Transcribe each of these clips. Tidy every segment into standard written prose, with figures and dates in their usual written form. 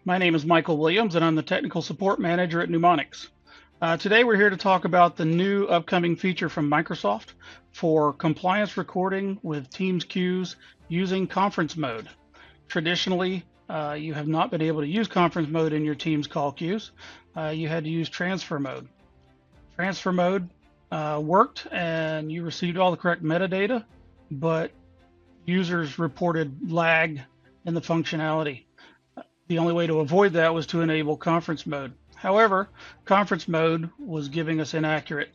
My name is Michael Williams, and I'm the Technical Support Manager at Numonix. Today we're here to talk about the new upcoming feature from Microsoft for compliance recording with Teams queues using conference mode. Traditionally, you have not been able to use conference mode in your Teams call queues. You had to use transfer mode. Transfer mode worked and you received all the correct metadata, but users reported lag in the functionality. The only way to avoid that was to enable conference mode. However, conference mode was giving us inaccurate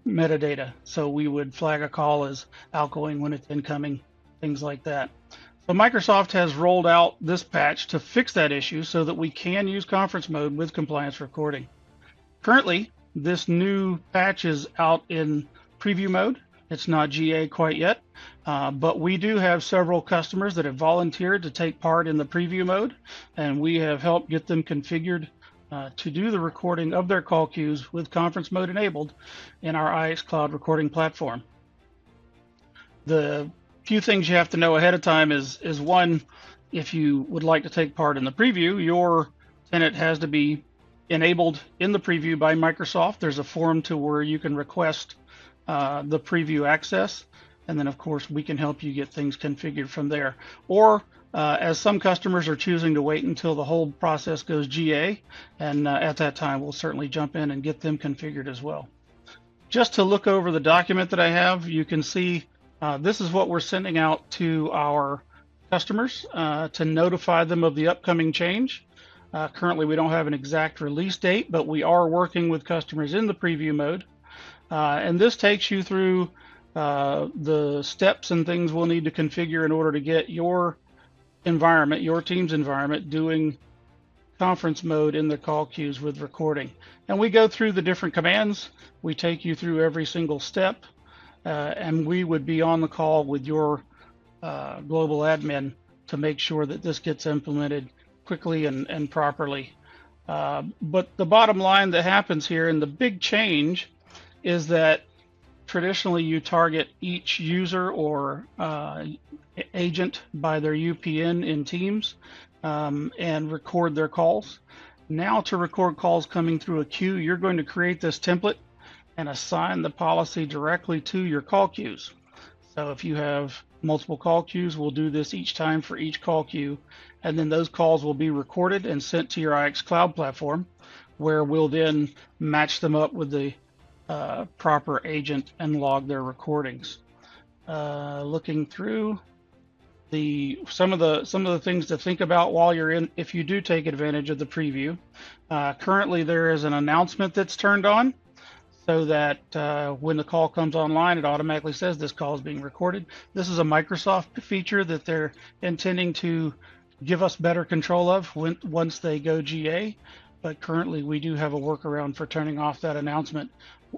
metadata, so we would flag a call as outgoing when it's incoming, things like that. So Microsoft has rolled out this patch to fix that issue so that we can use conference mode with compliance recording. Currently, this new patch is out in preview mode. It's not GA quite yet, but we do have several customers that have volunteered to take part in the preview mode, and we have helped get them configured to do the recording of their call queues with conference mode enabled in our IX Cloud recording platform. The few things you have to know ahead of time is one, if you would like to take part in the preview, your tenant has to be enabled in the preview by Microsoft. There's a form to where you can request the preview access, and then of course we can help you get things configured from there. Or as some customers are choosing to wait until the whole process goes GA, and at that time we'll certainly jump in and get them configured as well. Just to look over the document that I have, you can see this is what we're sending out to our customers to notify them of the upcoming change. Currently we don't have an exact release date, but we are working with customers in the preview mode. And this takes you through the steps and things we'll need to configure in order to get your environment, your team's environment, doing conference mode in the call queues with recording. And we go through the different commands. We take you through every single step, and we would be on the call with your global admin to make sure that this gets implemented quickly and properly. But the bottom line that happens here, and the big change, is that traditionally you target each user or agent by their UPN in Teams and record their calls. Now to record calls coming through a queue, you're going to create this template and assign the policy directly to your call queues. So if you have multiple call queues, we'll do this each time for each call queue, and then those calls will be recorded and sent to your IX Cloud platform, where we'll then match them up with the proper agent and log their recordings. Looking through some of the things to think about while you're in, if you do take advantage of the preview. Currently there is an announcement that's turned on so that when the call comes online, it automatically says this call is being recorded. This is a Microsoft feature that they're intending to give us better control of once they go GA. But currently we do have a workaround for turning off that announcement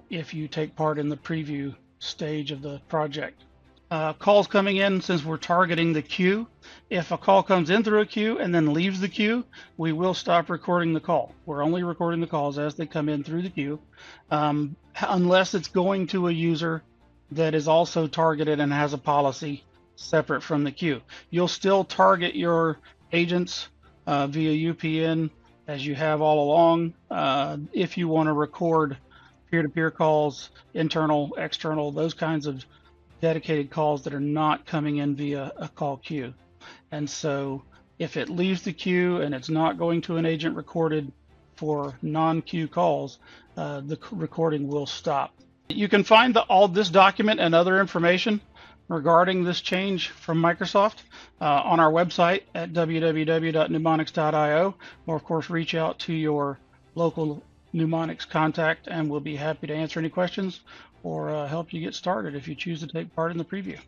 if you take part in the preview stage of the project. Calls coming in, since we're targeting the queue, if a call comes in through a queue and then leaves the queue, we will stop recording the call. We're only recording the calls as they come in through the queue, unless it's going to a user that is also targeted and has a policy separate from the queue. You'll still target your agents via UPN as you have all along. If you want to record peer-to-peer calls, internal, external, those kinds of dedicated calls that are not coming in via a call queue. And so if it leaves the queue and it's not going to an agent recorded for non-queue calls, the recording will stop. You can find all this document and other information regarding this change from Microsoft on our website at www.numonix.io, or of course reach out to your local Numonix contact and we'll be happy to answer any questions or help you get started if you choose to take part in the preview.